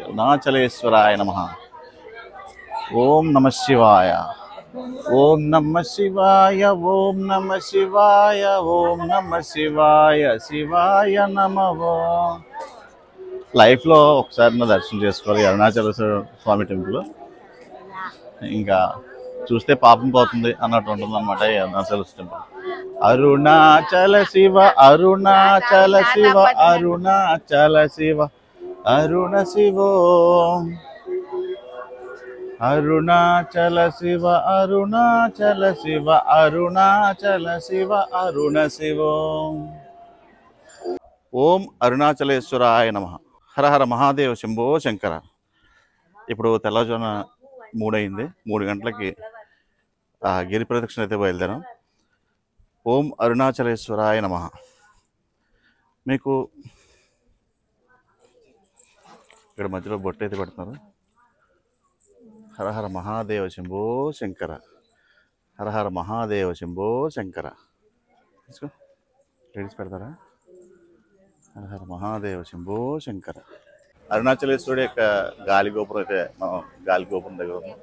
అరుణాచలేశ్వరాయ నమః. ఓం నమ శివాయ. ఓం నమ శివాయ. ఓం నమ శివాయ. ఓం నమ శివాయ. శివాయ నమః. లైఫ్లో ఒకసారి నా దర్శనం చేసుకోవాలి అరుణాచలేశ్వర స్వామి టెంపుల్. ఇంకా చూస్తే పాపం పోతుంది అన్నట్టు ఉంటుంది అనమాట ఈ అరుణాచలేశ్వర టెంపుల్. అరుణాచల శివ అరుణాచల శివ అరుణాచల శివ అరుణ శివో అరుణాచల శివ అరుణాచల శివ అరుణాచల శివ అరుణ శివో. ఓం అరుణాచలేశ్వరాయ నమః. హర హర మహాదేవ శంభో శంకర. ఇప్పుడు తెల్లవారుజామున 3 అయింది. 3 గంటలకి గిరి ప్రదక్షిణ అయితే బయలుదేరాం. ఓం అరుణాచలేశ్వరాయ నమః. మీకు ఇక్కడ మధ్యలో బొట్టు అయితే పెడుతున్నారు. హర హర మహాదేవ శంభో శంకర. హర హర మహాదేవ శంభో శంకర. తీసుకో, లేడీస్ పెడతారా? హర హర మహాదేవ శంభో శంకర. అరుణాచలేశ్వరుడు యొక్క గాలి గోపురం అయితే మనం గాలి గోపురం దగ్గర ఉన్నాం.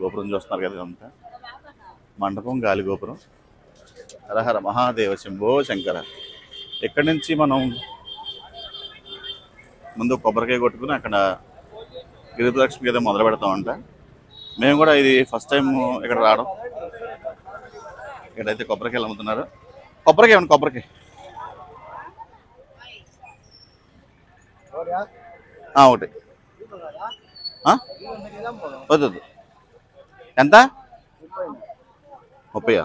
గోపురం చూస్తున్నారు కదా, అంతా మండపం గాలి గోపురం. హర హర మహాదేవ శంభో శంకర. ఇక్కడి నుంచి మనం ముందు కొబ్బరికాయ కొట్టుకుని అక్కడ గిరి ప్రదక్షిణ ఏదో మొదలు పెడతామంట. మేము కూడా ఇది ఫస్ట్ టైం ఇక్కడ రావడం. ఇక్కడైతే కొబ్బరికాయలు అమ్ముతున్నారు. కొబ్బరికాయ ఇవ్వండి, కొబ్బరికాయ. ఒకటి వద్దు. ఎంత? 30.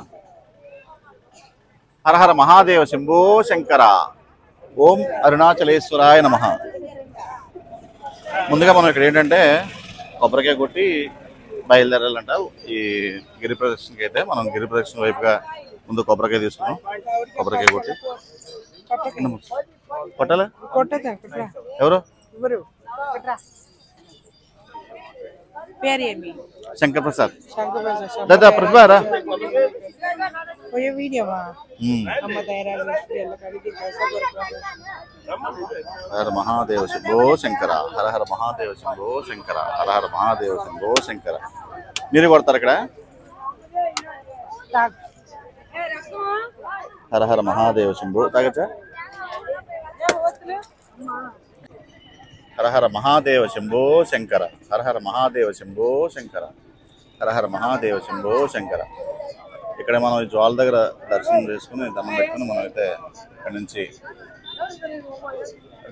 హర హర మహాదేవ శంభో శంకర. ఓం అరుణాచలేశ్వరాయ నమః. ముందుగా మనం ఇక్కడ ఏంటంటే కొబ్బరికాయ కొట్టి బయలుదేరాలంట. ఈ గిరి ప్రదక్షిణకి అయితే మనం గిరి ప్రదక్షిణ వైపుగా ముందు కొబ్బరికాయ తీసుకున్నాం. కొబ్బరికాయ కొట్టి కొట్టాలా? ఎవరు? శంకర్ ప్రసాద్. దాదా ప్రతిభారా హర మహాదేవ శంభో శంకర. హర హర మహాదేవ శంభో శంకర. హర హర మహాదేవ శంభో శంకర. మీరు కొడతారు ఇక్కడ? హర హర మహాదేవ శంభో. తాగచ్చా? హర హర మహాదేవ శంభో శంకర. హర హర మహాదేవ శంభో శంకర. హర హర మహాదేవ శంభో శంకర. ఇక్కడ మనం ఈ జ్వాల దగ్గర దర్శనం చేసుకుని దండం పెట్టుకుని మనం అయితే ఇక్కడ నుంచి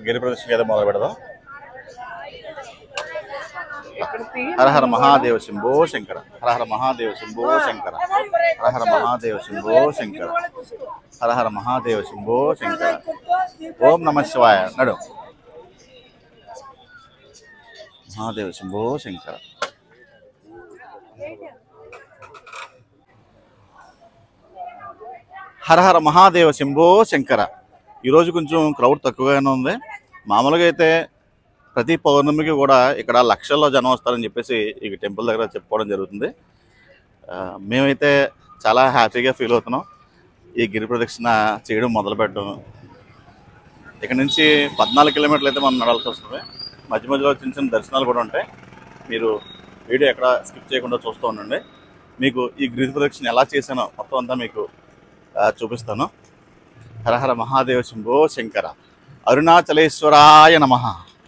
గిరి ప్రదక్షిణ అయితే మొదలు పెడదాం. హర హర మహాదేవ శంభో శంకర. హర హర మహాదేవ శంభో శంకర. హర హర మహాదేవ శంభో శంకర. హర హర మహాదేవ శంభో శంకర. ఓం నమ శివాయ. నడు. మహాదేవ శంభో శంకర. హర హర మహాదేవ శంభో శంకర. ఈరోజు కొంచెం క్రౌడ్ తక్కువగానే ఉంది. మామూలుగా అయితే ప్రతి పౌర్ణమికి కూడా ఇక్కడ లక్షల్లో జనం వస్తారని చెప్పేసి ఈ టెంపుల్ దగ్గర చెప్పుకోవడం జరుగుతుంది. మేమైతే చాలా హ్యాపీగా ఫీల్ అవుతున్నాం ఈ గిరి ప్రదక్షిణ చేయడం మొదలు పెట్టడం. ఇక్కడ నుంచి 14 కిలోమీటర్లు అయితే మనం నడాల్సి వస్తుంది. మధ్య మధ్యలో చిన్న చిన్న దర్శనాలు కూడా ఉంటాయి. మీరు వీడియో ఎక్కడ స్కిప్ చేయకుండా చూస్తూ ఉండండి. మీకు ఈ గిరి ప్రదక్షిణ ఎలా చేశానో మొత్తం అంతా మీకు చూపిస్తాను. హర హర మహాదేవ శంభో శంకర. అరుణాచలేశ్వరాయ నమః.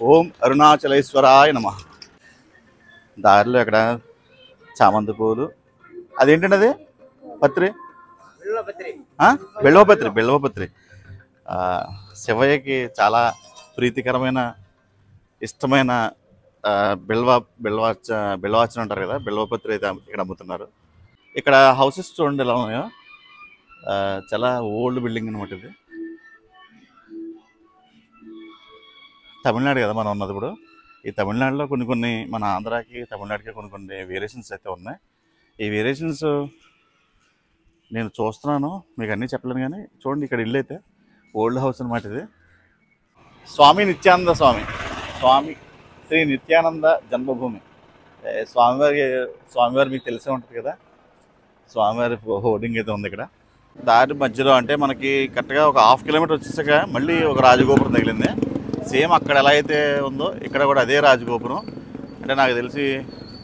ఓం అరుణాచలేశ్వరాయ నమః. దారిలో ఇక్కడ చామంతి పూలు, అదేంటండి అది? పత్రి, బెల్వపత్రి. బెల్వపత్రి శివయ్యకి చాలా ప్రీతికరమైన ఇష్టమైన బెల్వాచన అంటారు కదా, బెల్వపత్రి అయితే ఇక్కడ అమ్ముతున్నారు. ఇక్కడ హౌసెస్ చూడండి ఎలా ఉన్నాయో. చాలా ఓల్డ్ బిల్డింగ్ అనమాట ఇది. తమిళనాడు కదా మనం ఉన్నది ఇప్పుడు. ఈ తమిళనాడులో కొన్ని మన ఆంధ్రాకి తమిళనాడుకి కొన్ని వేరియేషన్స్ అయితే ఉన్నాయి. ఈ వేరియేషన్స్ నేను చూస్తున్నాను, మీకు అన్నీ చెప్పలేను. కానీ చూడండి, ఇక్కడ ఇల్లు అయితే ఓల్డ్ హౌస్ అనమాట ఇది. స్వామి నిత్యానంద స్వామి శ్రీ నిత్యానంద జన్మభూమి. స్వామివారి మీకు తెలిసే ఉంటుంది కదా. స్వామివారి హోర్డింగ్ అయితే ఉంది ఇక్కడ. దారి మధ్యలో అంటే మనకి కరెక్ట్గా ఒక 1/2 కిలోమీటర్ వచ్చేసాక మళ్ళీ ఒక రాజగోపురం తగిలింది. సేమ్ అక్కడ ఎలా అయితే ఉందో ఇక్కడ కూడా అదే రాజగోపురం. అంటే నాకు తెలిసి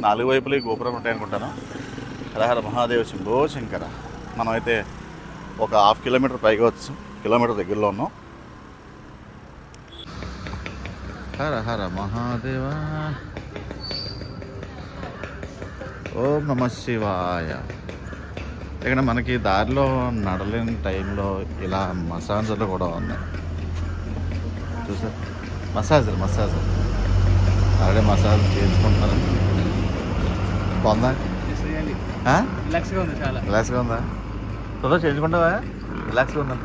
4 వైపులు ఈ గోపురం ఉంటాయి అనుకుంటాను. హరహర మహాదేవ శంభో శంకర. మనమైతే ఒక 1/2 కిలోమీటర్ పైగా వచ్చు, కిలోమీటర్ దగ్గరలో ఉన్నాం. హర హర మహాదేవ. ఓం నమ శివాయ. ఇక్కడ మనకి దారిలో నడలేని టైంలో ఇలా మసాజర్లు కూడా ఉన్నాయి చూసారు. మసాజర్ ఆల్రెడీ మసాజ్ చేసుకుంటున్నారు. బాగుందా? రిలాక్స్గా ఉందా? తొందర చేయించుకుంటావా? రిలాక్స్గా ఉందా?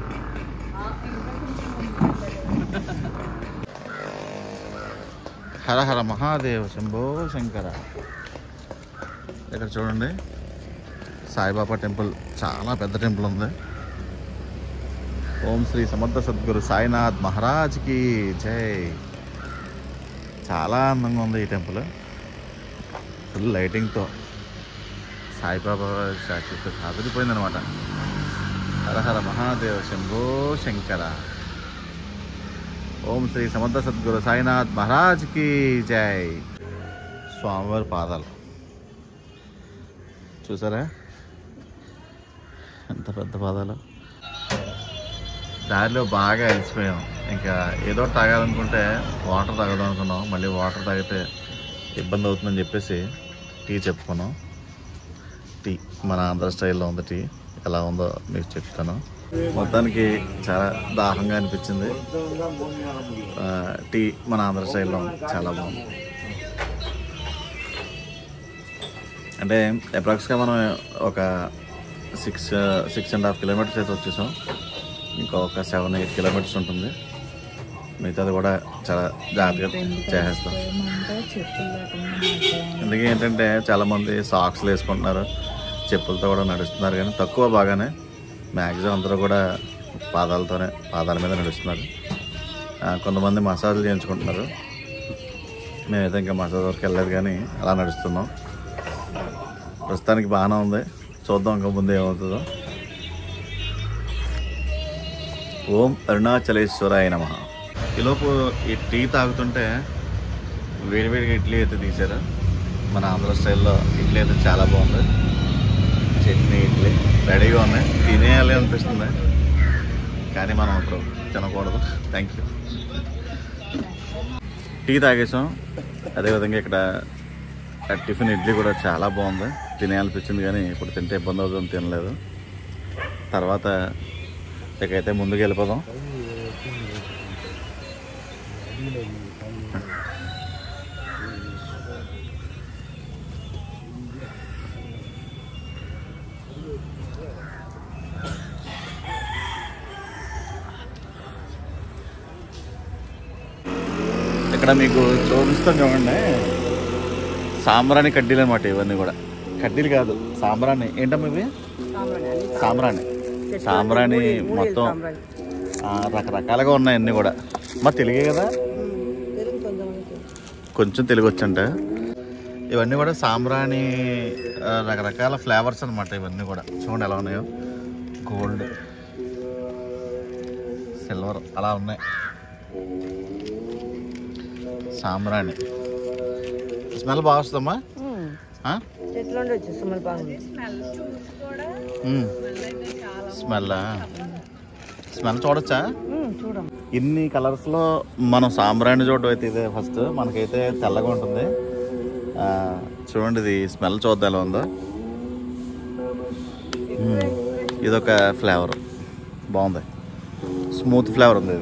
హర హర మహాదేవ శంభో శంకర. ఇక్కడ చూడండి సాయిబాబా టెంపుల్, చాలా పెద్ద టెంపుల్ ఉంది. ఓం శ్రీ సమర్థ సద్గురు సాయినాథ్ మహారాజ్కి జై. చాలా అందంగా ఉంది ఈ టెంపుల్, ఫుల్ లైటింగ్తో సాయిబాబా శాఖతో అదిరిపోయిందనమాట. హరహర మహాదేవ శంభో శంకర. ఓం శ్రీ సమర్థ సద్గురు సాయినాథ్ మహారాజ్కి జై. స్వామివారి పాదాలు చూసారా ఎంత పెద్ద పాదాలు. దారిలో బాగా అలసిపోయాం, ఇంకా ఏదో తాగాలనుకుంటే వాటర్ తాగదాం అనుకున్నాం. మళ్ళీ వాటర్ తాగితే ఇబ్బంది అవుతుందని చెప్పేసి టీ చెప్పుకున్నాం. టీ మన ఆంధ్ర స్టైల్లో ఉంది. టీ ఎలా ఉందో మీకు చెప్తాను. మొత్తానికి చాలా దాహంగా అనిపించింది. టీ మన ఆంధ్ర స్టైల్లో చాలా బాగుంది. అంటే అప్రాక్స్గా మనం ఒక 6.5 కిలోమీటర్స్ అయితే వచ్చేసాం. ఇంకా ఒక 7-8 కిలోమీటర్స్ ఉంటుంది. మిగతాది కూడా చాలా జాగ్రత్తగా చేసేస్తాం. అందుకే ఏంటంటే చాలామంది సాక్స్లు వేసుకుంటున్నారు, చెప్పులతో కూడా నడుస్తున్నారు. కానీ తక్కువ బాగానే మ్యాక్సిమం అందరూ కూడా పాదాల మీద నడుస్తున్నారు. కొంతమంది మసాజ్లు చేయించుకుంటున్నారు. మేమైతే ఇంకా మసాజ్ వరకు వెళ్ళలేదు, కానీ అలా నడుస్తున్నాం. ప్రస్తుతానికి బాగానే ఉంది, చూద్దాం ఇంకా ముందు ఏమవుతుందో. ఓం అరుణాచలేశ్వరాయ నమః. ఈలోపు ఈ టీ తాగుతుంటే వేడివేడిగా ఇడ్లీ అయితే తీశారు. మన ఆంధ్ర స్టైల్లో ఇడ్లీ అయితే చాలా బాగుంది. చట్నీ ఇడ్లీ రెడీగా ఉన్నాయి, తినేయాలి అనిపిస్తుంది. కానీ మనం ఇప్పుడు తినకూడదు. Thank you. టీ తాగేసాం. అదేవిధంగా ఇక్కడ టిఫిన్ ఇడ్లీ కూడా చాలా బాగుంది, తినేయాలనిపించింది. కానీ ఇప్పుడు తింటే ఇబ్బంది అవుతుందని తినలేదు. తర్వాత ఇకైతే ముందుకు వెళ్ళిపోదాం. ఇక్కడ మీకు చూపిస్తాం చూడండి, సాంబ్రాణి కడ్డీలు అనమాట. ఇవన్నీ కూడా కడ్డీలు కాదు, సాంబ్రాణి. ఏంటమ్మా ఇవి? సాంబ్రాణి మొత్తం రకరకాలుగా ఉన్నాయి అన్నీ కూడా. మా తెలుగే కదా, కొంచెం తెలుగు వచ్చంట. ఇవన్నీ కూడా సాంబ్రాణి రకరకాల ఫ్లేవర్స్ అనమాట. ఇవన్నీ కూడా చూడండి ఎలా ఉన్నాయో, గోల్డ్, సిల్వర్ అలా ఉన్నాయి. సాంబ్రాణి స్మెల్ బాగా వస్తుందమ్మా. స్మెల్ చూడొచ్చా? ఇన్ని కలర్స్లో మనం సాంబ్రాణి చూడడం అయితే ఇదే ఫస్ట్. మనకైతే తెల్లగా ఉంటుంది. చూడండి, ఇది స్మెల్ చూద్దాం ఎలా ఉందో. ఇదొక ఫ్లేవర్ బాగుంది, స్మూత్ ఫ్లేవర్ ఉంది.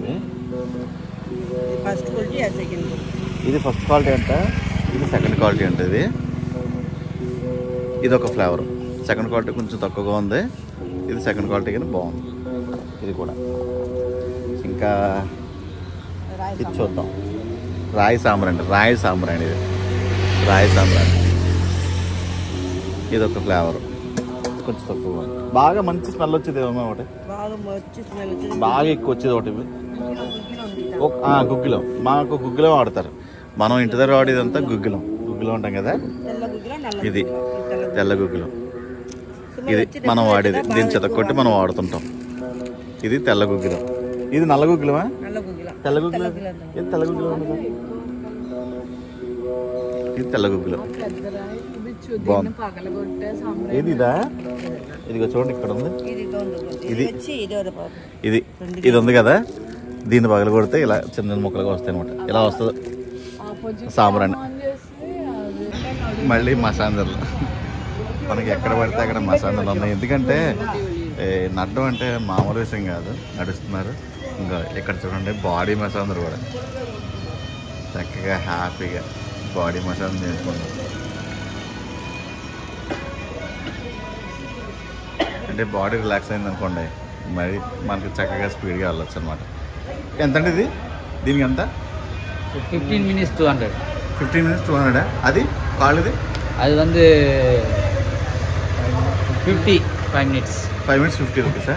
ఇది ఫస్ట్ క్వాలిటీ అంట, ఇది సెకండ్ క్వాలిటీ అంట. ఇది ఒక ఫ్లేవర్. సెకండ్ క్వాలిటీ కొంచెం తక్కువగా ఉంది, ఇది సెకండ్ క్వాలిటీ కానీ బాగుంది. ఇది కూడా ఇంకా ఇది చూద్దాం. రాయి సాంబ్రాణి. ఇది రాయి సాంబ్రాణి. ఇది ఒక ఫ్లేవర్, కొంచెం తక్కువగా ఉంది. బాగా మంచి స్మెల్ వచ్చేది ఏమో ఒకటి, బాగా ఎక్కువ వచ్చేది ఒకటి. గుగ్గిలం. మాకు గుగ్గిలం వాడతారు. మనం ఇంటి దగ్గర వాడేదంతా గుగ్గిలం ఉంటాం కదా. ఇది తెల్ల గుగ్గిలం. ఇది మనం వాడేది, దీన్ని చెతకొట్టి మనం వాడుతుంటాం. ఇది తెల్ల గుగ్గిలం. ఇది నల్ల గుగ్గిలమా? తెల్ల గుగ్గులు ఏది తెల్ల గుగ్గులు ఉండదు ఇది తెల్ల గుగ్గులు ఏది ఇదా ఇదిగో చూడండి ఇక్కడ ఉంది ఇది ఇది ఇది ఉంది కదా దీన్ని పగల కొడితే ఇలా చిన్న చిన్న ముక్కలుగా వస్తాయి అనమాట ఇలా వస్తుంది సాంబ్రాన్ని మళ్ళీ మసాందర్లు మనకి ఎక్కడ పడితే అక్కడ మసాందర్లు ఉన్నాయి ఎందుకంటే నడడం అంటే మామూలు విషయం కాదు నడుస్తున్నారు ఇంకా ఇక్కడ చూడండి బాడీ మసాందర్ కూడా చక్కగా హ్యాపీగా బాడీ మసాజ్ చేసుకుంటాం అంటే బాడీ రిలాక్స్ అయింది అనుకోండి మరి మనకి చక్కగా స్పీడ్గా వెళ్ళొచ్చు అనమాట ఎంతండి ఇది దీనికి ఎంత 15 minutes 200 15 minutes 200 అది కాళ్ళది అది வந்து 5 minutes 50 రూపీసా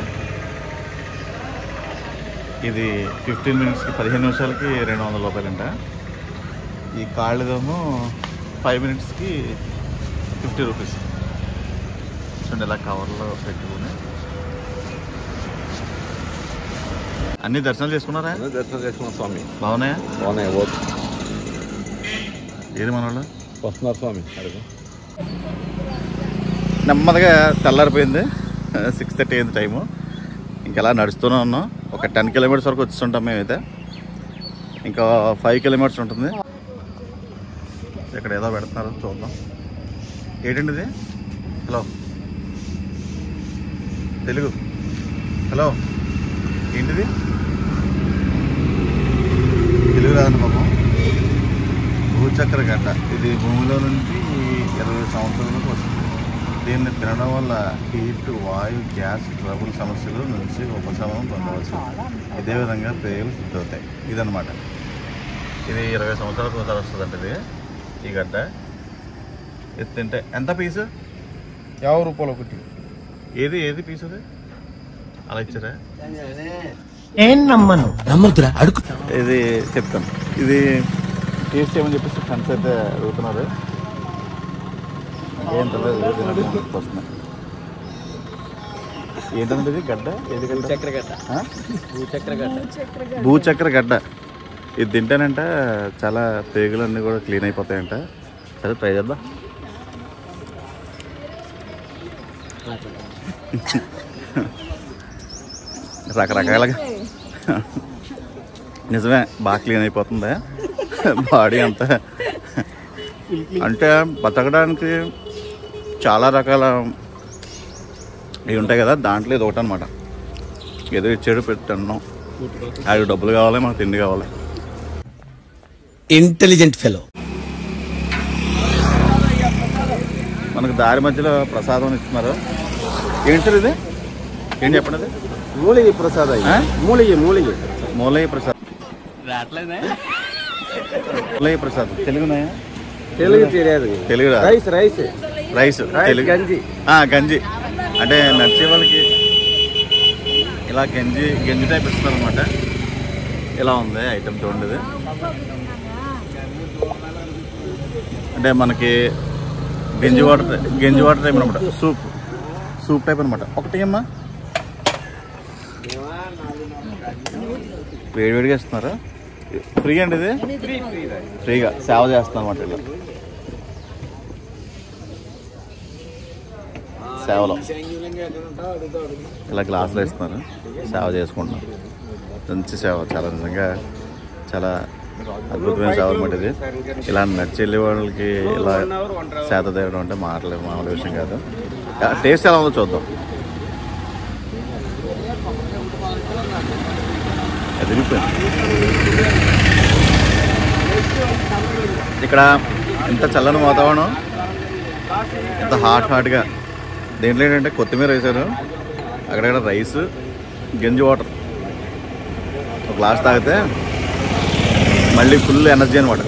ఇది 15 minutesకి 15 నిమిషాలకి 200 రూపాయలంట ఈ కాళ్ళదేమో 5 minutesకి 50 రూపీస్ చూడండి ఇలా కవర్లో పెట్టుకుని అన్ని దర్శనాలు చేసుకున్నారా దర్శనం చేసుకున్నాం స్వామి బాగున్నాయా బాగున్నాయి ఏది మన వాళ్ళు వస్తున్నారు స్వామి అడుగు నెమ్మదిగా తెల్లారిపోయింది 6:30 అయింది టైము ఇంకెలా నడుస్తూనే ఉన్నాం ఒక 10 kilometers వరకు వచ్చుంటాం మేమైతే ఇంకా 5 kilometers ఉంటుంది ఇక్కడ ఏదో పెడుతున్నారు చూద్దాం ఏంటండి ఇది హలో తెలుగు హలో ఏంటిది తెలుగు రాదండి పాపం భూచక్ర గడ్డ ఇది భూమిలో నుంచి 20 సంవత్సరాలకు వస్తుంది దీన్ని తినడం వల్ల హీట్ వాయు గ్యాస్ ట్రబుల్ సమస్యల నుంచి ఉపశమనం పొందవచ్చు ఇదే విధంగా పేర్లు సిద్ధవుతాయి ఇదనమాట ఇది 20 సంవత్సరాలకు ఒకసారి వస్తుందంట ఇది ఈ గడ్డ ఇది తింటే ఎంత పీసు 50 రూపాయలు ఒకటి ఏది పీసు అది అలా ఇచ్చారా ఇది చెప్తాను ఇది టేస్ట్ చేయమని చెప్పేసి ఫ్రెండ్స్ అయితే అడుగుతున్నారు ఏంటంటే ఇది గడ్డ ఏది భూచక్ర గడ్డ ఇది తింటానంట చాలా పేగులన్నీ కూడా క్లీన్ అయిపోతాయంట సరే ట్రై చేద్దాం రకరకాలుగా నిజమే బాగా క్లీన్ అయిపోతుందా బాడీ అంతా అంటే బతకడానికి చాలా రకాల ఇవి ఉంటాయి కదా దాంట్లో ఇది ఒకటి అనమాట ఏదో ఇచ్చాడు పెట్టాను అది డబ్బులు కావాలి మనకు తిండి కావాలి ఇంటెలిజెంట్ ఫెలో మనకు దారి మధ్యలో ప్రసాదం ఇస్తున్నారు ఏంటి సార్ ఇది ఏంటి చెప్పండి అది మూలిగి ప్రసాద్ మూలిగి మూలయ్య ప్రసాద్ మూలయ్య ప్రసాద్ తెలుగునాయా తెలుగు తెలియదు తెలుగు రైస్ తెలుగు గంజి గంజి అంటే నచ్చే వాళ్ళకి ఇలా గంజి టైప్ ఇస్తున్నారు అనమాట ఇలా ఉంది ఐటమ్ చూడండి అంటే మనకి గంజి వాటర్ టైప్ అనమాట సూప్ టైప్ అనమాట ఒకటి అమ్మా వేడివేడిగా ఇస్తున్నారా ఫ్రీ అండి ఇది ఫ్రీగా సేవ చేస్తాను అనమాట ఇలా సేవలో ఇలా గ్లాసులో ఇస్తున్నారు సేవ చేసుకుంటున్నాను మంచి సేవ చాలా నిజంగా చాలా అద్భుతమైన సేవ అనమాట ఇది ఇలా నడిచి వెళ్ళే వాళ్ళకి ఇలా సేద తీయడం అంటే మామూలు విషయం కాదు టేస్ట్ ఎలా ఉందో చూద్దాం ఇక్కడ ఎంత చల్లని వాతావరణం ఎంత హాట్గా దేంట్లో ఏంటంటే కొత్తిమీర వేశారు అక్కడక్కడ రైస్ గంజి వాటర్ ఒక గ్లాస్ తాగితే మళ్ళీ ఫుల్ ఎనర్జీ అనమాట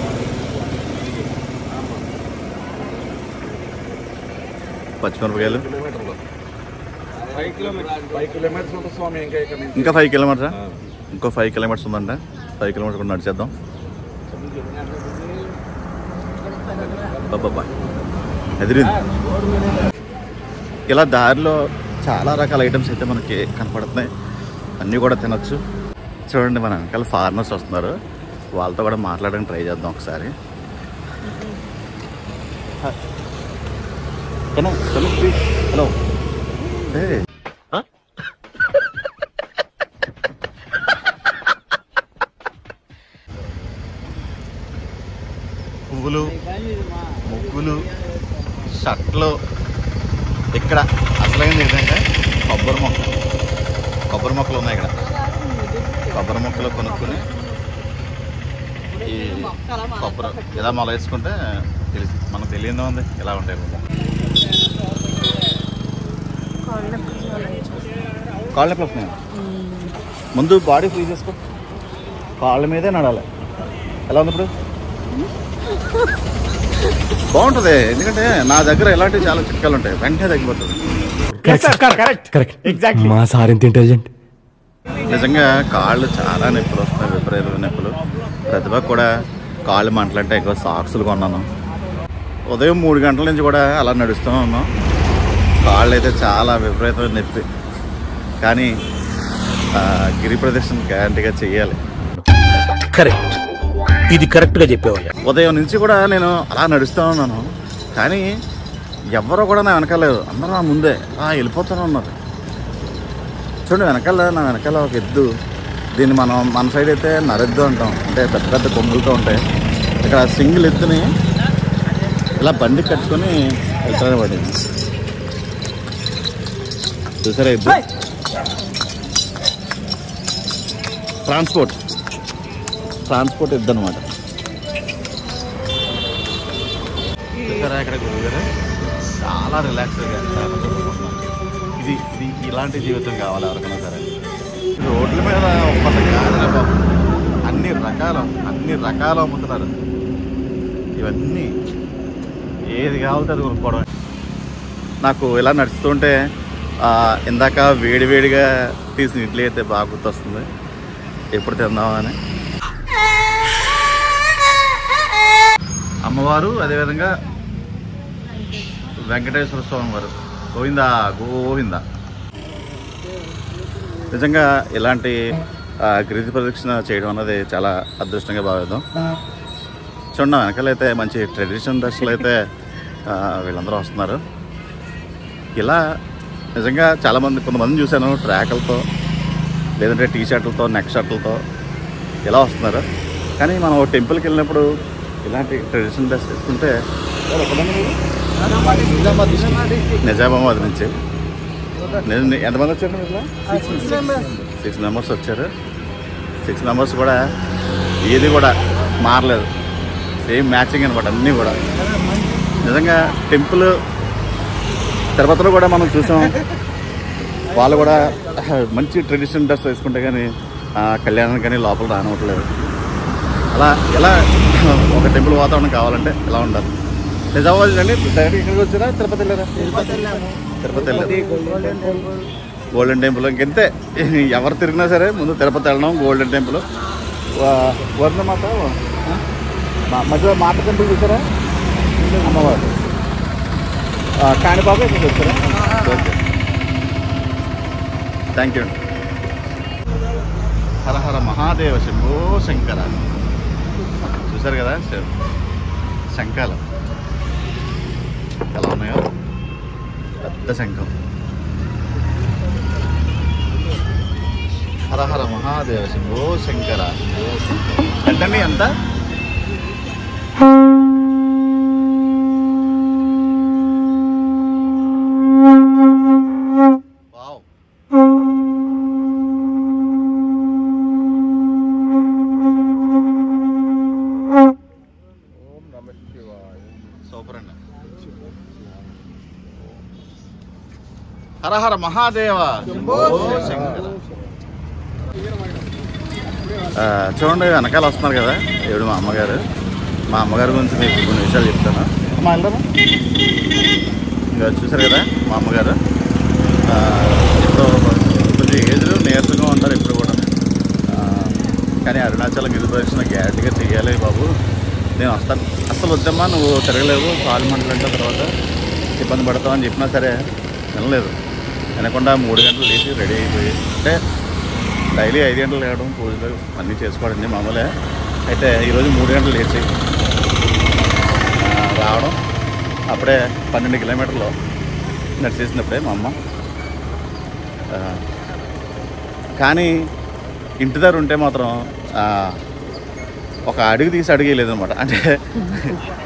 పచ్చిమిరపకాయలు ఇంకా 5 kilometers ఇంకో 5 kilometers ఉందంట 5 kilometers కూడా నడిచేద్దాం బాబా ఎదిరింది ఇలా దారిలో చాలా రకాల ఐటమ్స్ అయితే మనకి కనపడుతున్నాయి అన్నీ కూడా తినచ్చు చూడండి మన వెనకాల ఫారినర్స్ వస్తున్నారు, వాళ్ళతో కూడా మాట్లాడడానికి ట్రై చేద్దాం ఒకసారి. హలో పువ్వులు, ముగ్గులు, షర్ట్లు. ఇక్కడ అసలైంది ఏంటంటే కొబ్బరి మొక్కలు ఉన్నాయి. ఇక్కడ కొబ్బరి మొక్కలు కొనుక్కొని ఈ కొబ్బరి ఇలా మొల వేసుకుంటే తెలిసి మనకు తెలియదు ఉంది ఎలా ఉంటాయి. కాళ్ళ నొప్పులు వస్తున్నాయి. ముందు బాడీ ఫ్రీ చేసుకో, కాళ్ళ మీదే నడాలి. ఎలా ఉంది ఇప్పుడు? బాగుంటుంది, ఎందుకంటే నా దగ్గర ఇలాంటివి చాలా చిట్కాలు ఉంటాయి, వెంటనే తగ్గిపోతుంది. మా సార్ ఇంత ఇంటెలిజెంట్. నిజంగా కాళ్ళు చాలా నొప్పులు వస్తున్నాయి, విపరీతమైన నొప్పులు. ప్రతిభ కూడా కాళ్ళు మంటలంటే ఎక్కువ సాక్సులు కొన్నాను. ఉదయం 3 గంటల నుంచి కూడా అలా నడుస్తూ ఉన్నాం. కాళ్ళు అయితే చాలా విపరీతమైన నొప్పి, కానీ గిరి ప్రదర్శన గ్యారంటీగా చెయ్యాలి. కరెక్ట్, ఇది కరెక్ట్గా చెప్పేవయ్యా. ఉదయం నుంచి కూడా నేను అలా నడుస్తూ ఉన్నాను, కానీ ఎవరో కూడా నా వెనకాలేదు, అందరూ నా ముందే వెళ్ళిపోతూనే ఉన్నారు. చూడండి నా వెనకాల ఒక ఎద్దు. దీన్ని మన సైడ్ అయితే నరెద్దు అంటాం, అంటే పెద్ద పెద్ద కొమ్ములతో ఉంటాయి. ఇక్కడ సింగిల్ ఎద్దుని ఇలా బండి కట్టుకొని వెళ్తానే పడింది. చూసారా ఎద్దు? ట్రాన్స్పోర్ట్ ఎద్దు అనమాట. చూసారా ఇక్కడ గురుగారు చాలా రిలాక్స్గా ఇది ఇలాంటి జీవితం కావాలి ఎవరికైనా సరే. రోడ్ల మీద ఒప్పంద కాదులే బాబు, అన్ని రకాలు అమ్ముతున్నారు. ఇవన్నీ ఏది కావాలంటే అది కొనుక్కోవడం. నాకు ఇలా నడుస్తుంటే ఇందాక వేడిగా తీసిన ఇడ్లీ అయితే బాగా గుర్తొస్తుంది, ఎప్పుడు తిందామని. అమ్మవారు, అదేవిధంగా వెంకటేశ్వర స్వామి వారు, గోవిందా. నిజంగా ఇలాంటి గిరి ప్రదక్షిణ చేయడం అన్నది చాలా అదృష్టంగా భావిద్దాం. చూడండి వెనకాలైతే మంచి ట్రెడిషనల్ డ్రెస్సులు అయితే వీళ్ళందరూ వస్తున్నారు. ఇలా నిజంగా కొంతమంది చూశాను ట్రాకులతో, లేదంటే టీ షర్ట్లతో, నెక్ షర్ట్లతో ఇలా వస్తున్నారు. కానీ మనం టెంపుల్కి వెళ్ళినప్పుడు ఇలాంటి ట్రెడిషనల్ డ్రెస్ వేసుకుంటే, నిజామాబాద్ నుంచి ఎంతమంది వచ్చారు? 6 మెంబర్స్ వచ్చారు. 6 మెంబర్స్ కూడా ఏది కూడా మారలేదు, సేమ్ మ్యాచింగ్ అనమాట అన్నీ కూడా. నిజంగా టెంపుల్ తిరుపతిలో కూడా మనం చూసాం, వాళ్ళు కూడా మంచి ట్రెడిషనల్ డ్రెస్ వేసుకుంటే కానీ కళ్యాణానికి కానీ లోపల రానివ్వట్లేదు. అలా ఎలా ఒక టెంపుల్ వాతావరణం కావాలంటే ఎలా ఉండాలి. నిజామాబాద్ అండి, డైరెక్ట్ ఇక్కడికి వచ్చారా? తిరుపతి వెళ్ళారా? తిరుపతి వెళ్ళారు. గోల్డెన్ టెంపుల్ ఇంకెంతే, ఎవరు తిరిగినా సరే ముందు తిరుపతి వెళ్ళడం, గోల్డెన్ టెంపుల్. వర్ణమాత మధ్యలో మాత టెంపుల్ చూసారా? అమ్మవారు. కాణిపాక ఇక్కడికి వచ్చారా? ఓకే, థ్యాంక్ యూ అండి. హర హర మహాదేవ శంభో శంకర. చూసారు కదా శంఖాలు ఎలా ఉన్నాయో, పెద్ద శంఖం. హర హర మహాదేవ శంభో శంకర. ఎంతండి ఎంత? సూపర్ అండి. హర హర మహాదేవ శంభో శంకర. చూడండి వెనకాల వస్తున్నారు కదా, ఎవడు మా అమ్మగారు గురించి మీకు కొన్ని విషయాలు చెప్తాను. అమ్మా వెళ్దామా? ఇంకా చూసారు కదా మా అమ్మగారు, ఇప్పుడు కొంచెం ఏజ్లో నీరసంగా ఉంటారు ఇప్పుడు కూడా. కానీ అరుణాచలం గిరి ప్రదక్షిణ గ్యారెంటీగా చెయ్యాలి బాబు, నేను వస్తాను. అసలు వద్దమ్మా, నువ్వు తిరగలేవు, కాలు మంటలంటే తర్వాత ఇబ్బంది పడతావు అని చెప్పినా సరే వినలేదు. వినకుండా 3 గంటలు లేచి రెడీ అయిపోయి, అంటే డైలీ 5 గంటలు లేవడం, పూజలు అన్నీ చేసుకోవడండి మామూలే. అయితే ఈరోజు 3 గంటలు లేచి రావడం, అప్పుడే 12 కిలోమీటర్లు నడిచేసినప్పుడే మా అమ్మ. కానీ ఇంటి దగ్గర ఉంటే మాత్రం ఒక అడుగు తీసి అడిగేయలేదనమాట. అంటే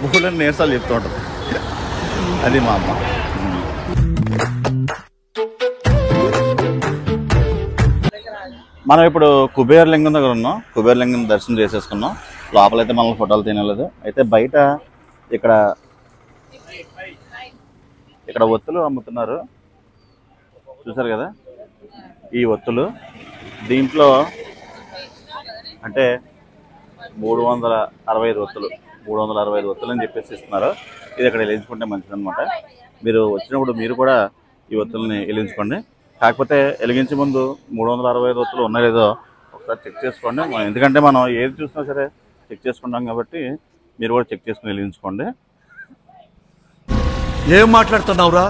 ఊళ్ళని నీరసాలు చెప్తూ ఉంటుంది. అది మా అమ్మ. మనం ఇప్పుడు కుబేరలింగం దగ్గర ఉన్నాం. కుబేరలింగం దర్శనం చేసేసుకున్నాం. లోపలైతే మనల్ని ఫోటోలు తినలేదు. అయితే బయట ఇక్కడ ఒత్తులు అమ్ముతున్నారు, చూసారు కదా. ఈ ఒత్తులు దీంట్లో అంటే 365 ఒత్తులు 365 ఒత్తులు అని చెప్పేసి ఇస్తున్నారు. ఇది ఇక్కడ వెలిగించుకుంటే మంచిదన్నమాట. మీరు వచ్చినప్పుడు మీరు కూడా ఈ ఒత్తుల్ని వెలిగించుకోండి. కాకపోతే వెలిగించే ముందు 365 ఒత్తులు ఉన్నాయో లేదో ఒకసారి చెక్ చేసుకోండి. ఎందుకంటే మనం ఏది చూసినా సరే చెక్ చేసుకుంటాం కాబట్టి మీరు కూడా చెక్ చేసుకుని వెలిగించుకోండి. ఏం మాట్లాడుతున్నావురా,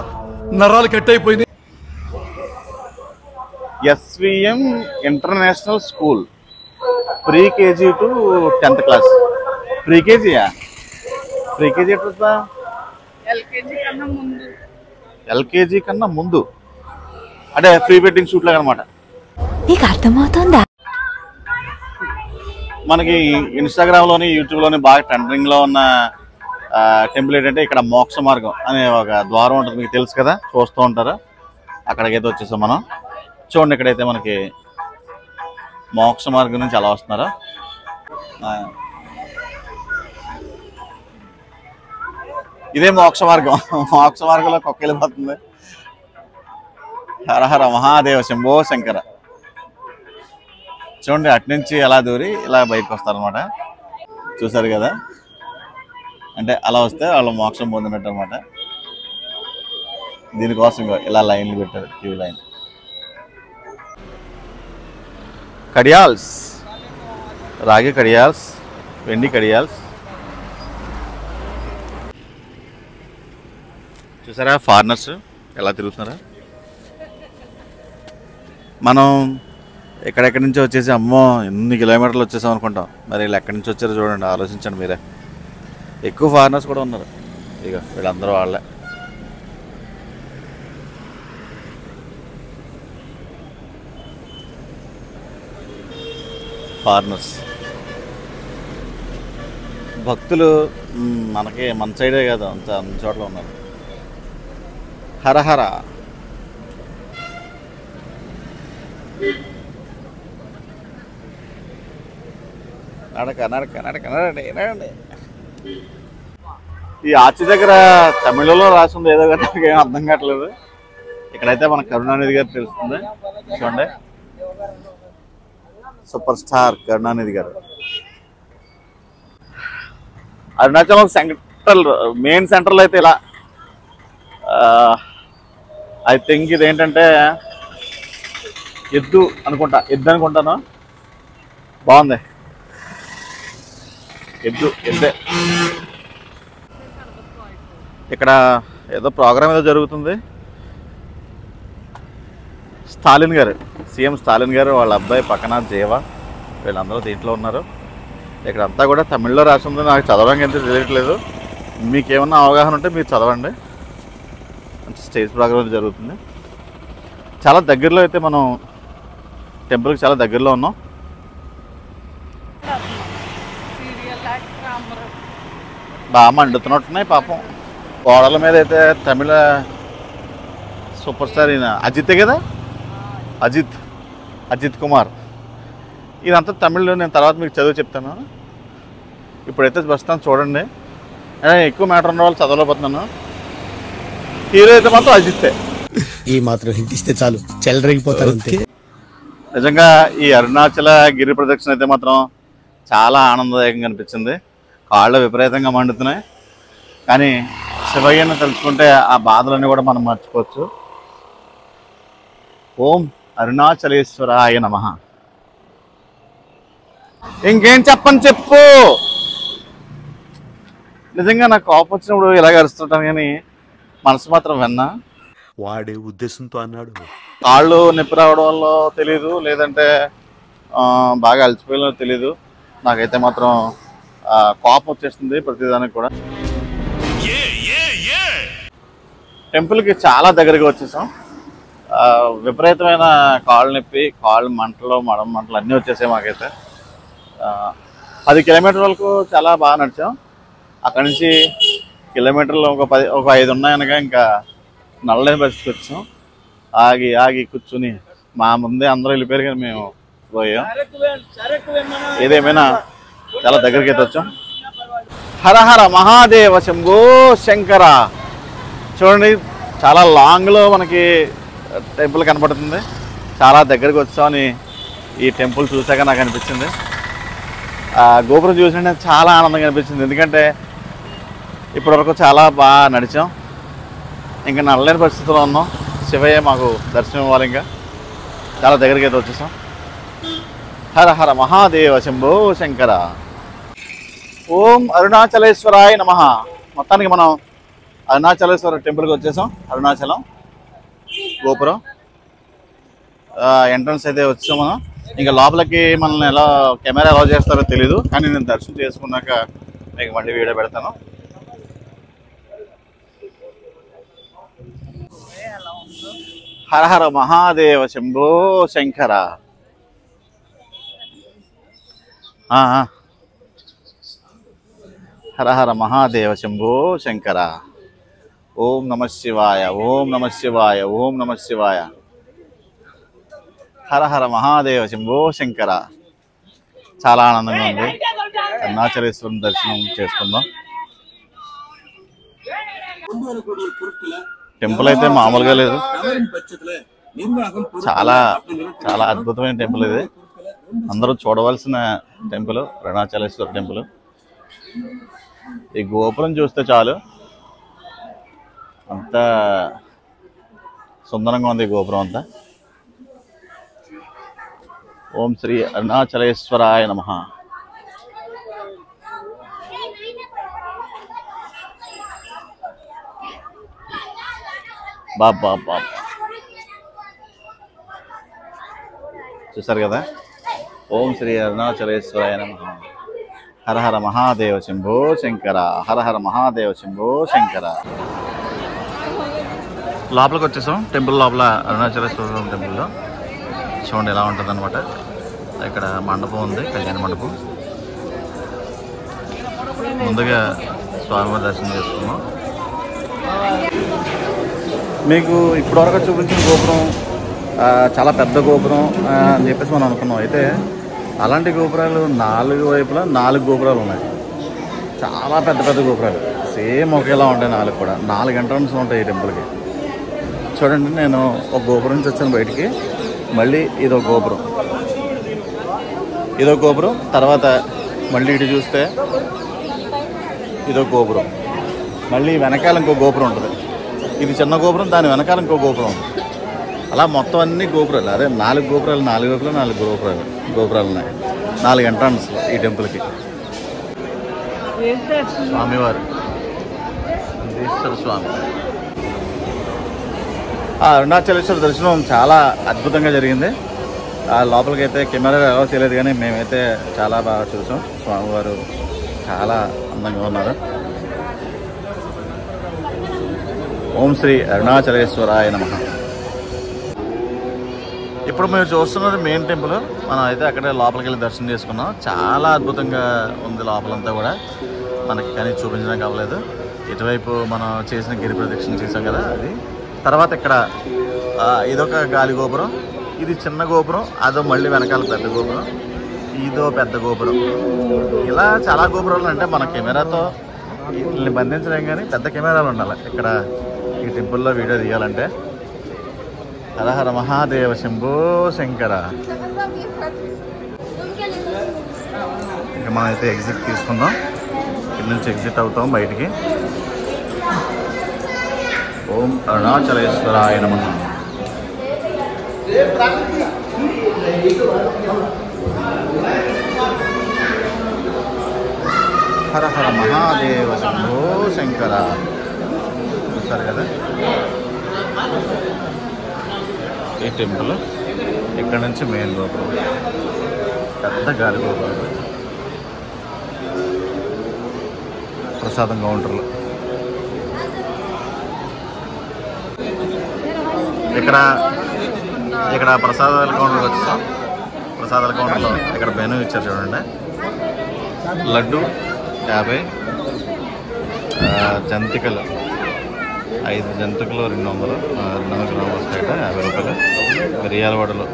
నరాలు కట్ అయిపోయింది. SVM international school, pre KG to 10th class. Pre కేజీయా? ప్రీ కేజీ ఎట్లా? ఎల్కేజీ కన్నా ముందు అంటే ప్రీ వెడ్డింగ్ షూట్ లాగా అనమాట. నీకు అర్థమవుతుందా? మనకి ఇన్స్టాగ్రామ్లోని యూట్యూబ్లోని బాగా ట్రెండింగ్లో ఉన్న టెంపుల్ ఏంటంటే ఇక్కడ మోక్ష మార్గం అనే ఒక ద్వారం ఉంటుంది, మీకు తెలుసు కదా, చూస్తూ ఉంటారు. అక్కడికైతే వచ్చేసాం మనం. చూడండి, ఇక్కడైతే మనకి మోక్ష మార్గం నుంచి అలా వస్తున్నారా. ఇదే మోక్ష మార్గం. మోక్ష మార్గంలో కుక్క వెళ్ళిపోతుంది. హరహర మహాదేవ శంభో శంకర. చూడండి, అట్నుంచి ఎలా దూరి ఇలా బయటకు వస్తారనమాట. చూసారు కదా, అంటే అలా వస్తే వాళ్ళు మోక్షం పొందినట్టు అనమాట. దీనికోసం ఇలా లైన్లు పెట్టారు, క్యూ లైన్. కడియాల్స్, రాగి కడియాల్స్, వెండి కడియాల్స్. చూసారా ఫారినర్స్ ఎలా తిరుగుతున్నారా. మనం ఎక్కడెక్కడి నుంచి వచ్చేసి అమ్మో ఎన్ని కిలోమీటర్లు వచ్చేసాం అనుకుంటాం. మరి వీళ్ళు ఎక్కడి నుంచి వచ్చారో చూడండి, ఆలోచించండి మీరే. ఎక్కువ ఫారినర్స్ కూడా ఉన్నారు. ఇక వీళ్ళందరూ వాళ్ళే. ఫారినర్స్ భక్తులు మనకి మన సైడే కాదు, అంత అన్ని చోట్ల ఉన్నారు. హరహర. నడక నడక నడక నడండి నడండి. ఈ ఆర్చి దగ్గర తమిళలో రాసింది ఏదో కదా, ఏం అర్థం కావట్లేదు. ఇక్కడైతే మన కరుణానిధి గారు తెలుస్తుంది. చూడండి, సూపర్ స్టార్ కరుణానిధి గారు. అరుణాచలం సెంట్రల్ మెయిన్ సెంటర్లో అయితే ఇలా ఐ థింక్ ఇదేంటంటే ఎద్దు అనుకుంటాను. బాగుంది, ఎద్దే. ఇక్కడ ఏదో ప్రోగ్రామ్ ఏదో జరుగుతుంది. స్టాలిన్ గారు, సీఎం స్టాలిన్ గారు, వాళ్ళ అబ్బాయి పక్కన జీవ, వీళ్ళందరూ దీంట్లో ఉన్నారు. ఇక్కడ అంతా కూడా తమిళ్లో రాసింది. నాకు చదవడానికి ఎంత తెలియట్లేదు. మీకేమన్నా అవగాహన ఉంటే మీరు చదవండి. మంచి స్టేజ్ ప్రోగ్రామ్ జరుగుతుంది. చాలా దగ్గరలో అయితే మనం టెంపుల్కి చాలా దగ్గరలో ఉన్నాం. బాగా మండుతున్నట్టున్నాయి పాపం. గోడల మీద అయితే తమిళ సూపర్ స్టార్ ఈయన అజితే కదా, అజిత్ కుమార్. ఇదంతా తమిళ్లో. నేను తర్వాత మీకు చదువు చెప్తాను. ఇప్పుడైతే ప్రస్తుతం చూడండి, ఎక్కువ మ్యాటర్ ఉన్న వాళ్ళు చదవలేకపోతున్నాను. హీరో అయితే మాత్రం అజితే. ఈ మాత్రం హింట్ ఇస్తే చాలు, చెలరేగిపోతారు. నిజంగా ఈ అరుణాచల గిరి ప్రదక్షిణ అయితే మాత్రం చాలా ఆనందదాయకంగా అనిపించింది. కాళ్ళు విపరీతంగా మండుతున్నాయి, కానీ శివయ్యను తెలుసుకుంటే ఆ బాధలన్నీ కూడా మనం మర్చిపోవచ్చు. ఓం అరుణాచలేశ్వరాయ నమః. ఇంకేం చెప్పు. నిజంగా నాకు కోపం వచ్చినప్పుడు ఇలాగ అరుస్తుంటాను, కానీ మనసు మాత్రం విన్నా. వాడే ఉద్దేశంతో అన్నాడు. కాళ్ళు నొప్పి రావడం వల్ల తెలీదు, లేదంటే బాగా అలసిపోయినా తెలీదు. నాకైతే మాత్రం కోపం వచ్చేస్తుంది ప్రతిదానికి కూడా. టెంపుల్కి చాలా దగ్గరగా వచ్చేసాం. విపరీతమైన కాళ్ళు నొప్పి, కాళ్ళు మంటలు, మడం మంటలు అన్నీ వచ్చేసాయి మాకైతే. 10 కిలోమీటర్ల వరకు చాలా బాగా నడిచాం. అక్కడి నుంచి కిలోమీటర్లు ఒక 5 ఉన్నాయనగా ఇంకా నడలేని పరిస్థితికి వచ్చాం. ఆగి ఆగి కూర్చుని మా ముందే అందరూ వెళ్ళిపోయారు కానీ మేము పోయాం. ఏదేమైనా చాలా దగ్గరికి అయితే వచ్చాం. హరహర మహాదేవ శంభో శంకర. చూడండి, చాలా లాంగ్లో మనకి టెంపుల్ కనపడుతుంది. చాలా దగ్గరికి వచ్చామని ఈ టెంపుల్ చూసాక నాకు అనిపించింది. గోపురం చూసినట్టే చాలా ఆనందంగా అనిపించింది. ఎందుకంటే ఇప్పటివరకు చాలా బాగా నడిచాం, ఇంకా నడలేని పరిస్థితుల్లో ఉన్నాం. శివయ్య మాకు దర్శనం ఇవ్వాలి. ఇంకా చాలా దగ్గరికి అయితే వచ్చేసాం. హర హర మహాదేవ శంభో శంకర. ఓం అరుణాచలేశ్వరాయ నమః. మొత్తానికి మనం అరుణాచలేశ్వర టెంపుల్కి వచ్చేసాం. అరుణాచలం గోపురం ఎంట్రన్స్ అయితే వచ్చాం మనం. ఇంకా లోపలికి మనల్ని ఎలా కెమెరా ఎలా చేస్తారో తెలీదు, కానీ నేను దర్శనం చేసుకున్నాక మీకు మళ్ళీ వీడియో పెడతాను. హర హర మహాదేవ శంభో శంకర. హర హర మహాదేవ శంభో శంకర. ఓం నమ శివాయ, ఓం నమ శివాయ, ఓం నమ శివాయ. హర హర మహాదేవ శంభో శంకర. చాలా ఆనందంగా ఉంది. అరుణాచలేశ్వరం దర్శనం చేసుకుందాం. టెంపుల్ అయితే మామూలుగా లేదు, చాలా చాలా అద్భుతమైన టెంపుల్ ఇది. అందరూ చూడవలసిన టెంపుల్ అరుణాచలేశ్వర టెంపుల్. ఈ గోపురం చూస్తే చాలు, అంత సుందరంగా ఉంది ఈ గోపురం అంతా. ఓం శ్రీ అరుణాచలేశ్వరాయ నమః. బాబా బాబా చూసారు కదా. ఓం శ్రీ అరుణాచలేశ్వరాయ నమః. హర హర మహాదేవ శంభో శంకర. హర హర మహాదేవ శంభో శంకర. లోపలికి వచ్చేసాం. టెంపుల్ లోపల అరుణాచలేశ్వర టెంపుల్లో చూడండి ఎలా ఉంటుంది అనమాట. ఇక్కడ మండపం ఉంది, కళ్యాణ మండపం. ముందుగా స్వామివారి దర్శనం చేసుకున్నాం. మీకు ఇప్పటివరకు చూపించిన గోపురం చాలా పెద్ద గోపురం అని చెప్పేసి మనం అనుకున్నాం. అయితే అలాంటి గోపురాలు 4 వైపులా 4 గోపురాలు ఉన్నాయి. చాలా పెద్ద పెద్ద గోపురాలు, సేమ్ ఒకేలా ఉంటాయి. 4 కూడా 4 ఎంట్రన్స్ ఉంటాయి ఈ టెంపుల్కి. చూడండి, నేను ఒక గోపురం నుంచి వచ్చాను బయటికి. మళ్ళీ ఇదో గోపురం, ఇదో గోపురం. తర్వాత మళ్ళీ ఇటు చూస్తే ఇదో గోపురం. మళ్ళీ వెనకాల ఇంకో గోపురం ఉంటుంది. ఇది చిన్న గోపురం, దాని వెనకాల ఇంకో గోపురం ఉంది. అలా మొత్తం అన్ని గోపురాలు. అదే 4 గోపురాలు, 4 వైపులో 4 గోపురాలు ఉన్నాయి. 4 ఎంట్రన్స్ ఈ టెంపుల్కి. స్వామివారు ఈశ్వర స్వామి. అరుణాచలేశ్వర దర్శనం చాలా అద్భుతంగా జరిగింది. లోపలికి అయితే కెమెరా ఎలా చేయలేదు, కానీ మేమైతే చాలా బాగా చూసాం. స్వామివారు చాలా అందంగా ఉన్నారు. ఓం శ్రీ అరుణాచలేశ్వరాయ నమః. ఇప్పుడు మీరు చూస్తున్నది మెయిన్ టెంపుల్. మనం అయితే అక్కడే లోపలికి వెళ్ళి దర్శనం చేసుకున్నాం. చాలా అద్భుతంగా ఉంది లోపలంతా కూడా. మనకి కానీ చూపించడానికి అవ్వలేదు. ఇటువైపు మనం చేసిన గిరి ప్రదక్షిణ చేసాం కదా అది. తర్వాత ఇక్కడ ఇదొక గాలి గోపురం, ఇది చిన్న గోపురం. అదో మళ్ళీ వెనకాల పెద్ద గోపురం, ఇదో పెద్ద గోపురం. ఇలా చాలా గోపురాలు. అంటే మన కెమెరాతో వీటిని బంధించలేం, కానీ పెద్ద కెమెరాలు ఉండాలి ఇక్కడ ఈ టెంపుల్లో వీడియో తీయాలంటే. హర హర మహాదేవ శంభో శంకర. ఇక మనం అయితే ఎగ్జిట్ తీసుకుందాం. ఇక్కడ నుంచి ఎగ్జిట్ అవుతాం బయటికి. ఓం అరుణాచలేశ్వరాయ నమః. హర హర మహాదేవ శంభో శంకర. చూస్తారు కదా ఈ టెంపుల్. ఇక్కడ నుంచి మెయిన్ గోపురం. పెద్ద గాలిగోపురం, ప్రసాదం కౌంటర్లు. ఇక్కడ ప్రసాదాల కౌంటర్ వచ్చాం. ప్రసాదాల కౌంటర్లో ఇక్కడ మెనూ ఇచ్చారు చూడండి. లడ్డు 50, జంతికలు 5 జంతికలు 200 గ్రాములు వస్తాయట 50 రూపాయలు. మిరియాల వడలు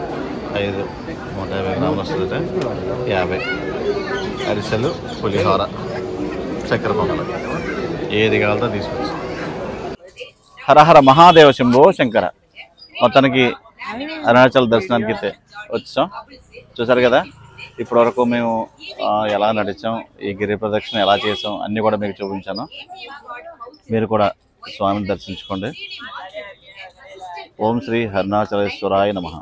5 150 గ్రాములు వస్తుందట 50. అరిసెలు, పులిహోర, చక్కెర పొంగలు ఏది కావాలో తీసుకోవచ్చు. హరహర మహాదేవ శంభో శంకర. మొత్తానికి అరుణాచల్ దర్శనానికి అయితే వచ్చాం. చూసారు కదా, ఇప్పటివరకు మేము ఎలా నడిచాం, ఈ గిరి ప్రదక్షిణ ఎలా చేసాం అన్నీ కూడా మీకు చూపించాను. మీరు కూడా స్వామిని దర్శించుకోండి. ఓం శ్రీ అరుణాచలేశ్వరాయ నమః.